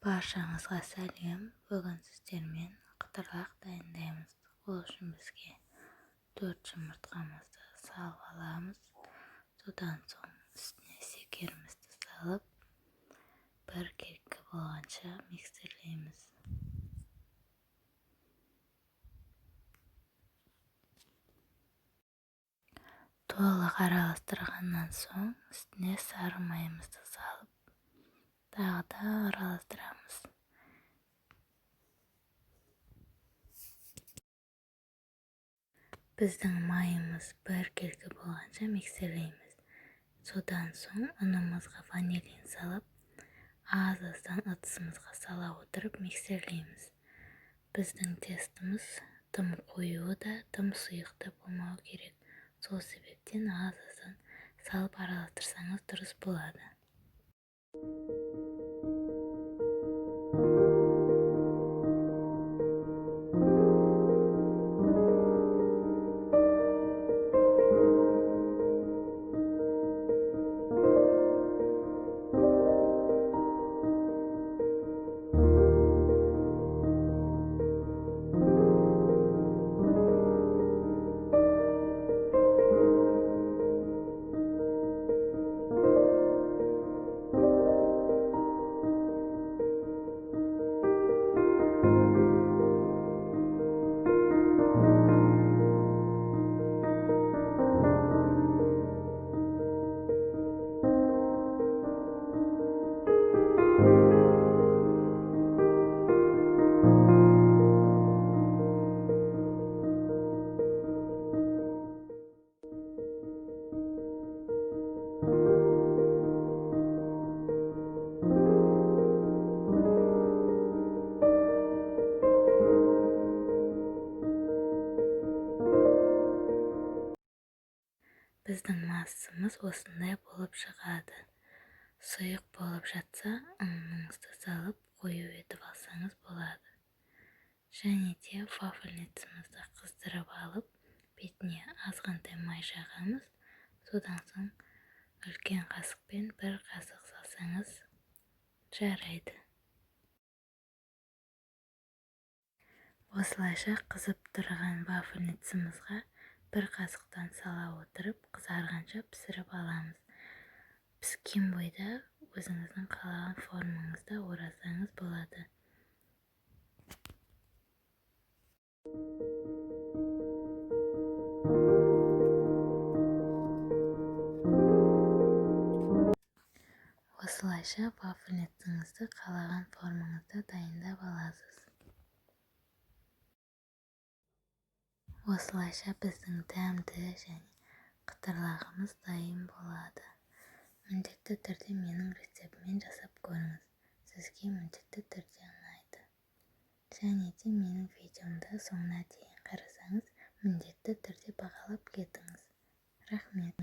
Баршаңызға сәлем. Бүгін сіздермен қытырлақ дайындаймыз. Ол үшін бізге 4 жұмыртқамызды салып аламыз. Содан соң үстіне шекерімізді салып, бір кепкі болғанша миксерлейміз. Толық араластырғаннан соң үстіне сары майымызды салып, тағы да араластырамыз. Біздің майымыз бір кепкі болғанша миксерлейміз. Содан соң ұнымызға ванилин салып, аз-аздан ыдысымызға сала отырып миксерлейміз. Біздің тестіміз тым қою да, тым сұйық та болмау керек. Сол себептен аз-аздан салып араластырсаңыз дұрыс болады. Біздің массамыз осындай болып шығады. Сұйық болып жатса, ұныңызды салып, қою етіп алсаңыз болады. Және де вафельницамызды қыздырып алып, бетіне азғантай май жағамыз. Содан соң үлкен қасықпен бір қасық салсаңыз жарайды. Осылайша қызып тұрған вафельницамызға бір қасықтан сала отырып, қызарғанша пісіріп аламыз. Піскен бойда өзіңіздің қалаған формаңызда оразаңыз болады. Осылайша вафельницаңызды қалаған формаңызда дайындап аласыз. Осылайша біздің дәмді және қытырлағымыз дайын болады. Міндетті түрде менің рецептіммен жасап көріңіз. Сізге міндетті түрде ұнайды. Және де менің видеомды соңына дейін қарасаңыз, міндетті түрде бағалап кетіңіз. Рахмет.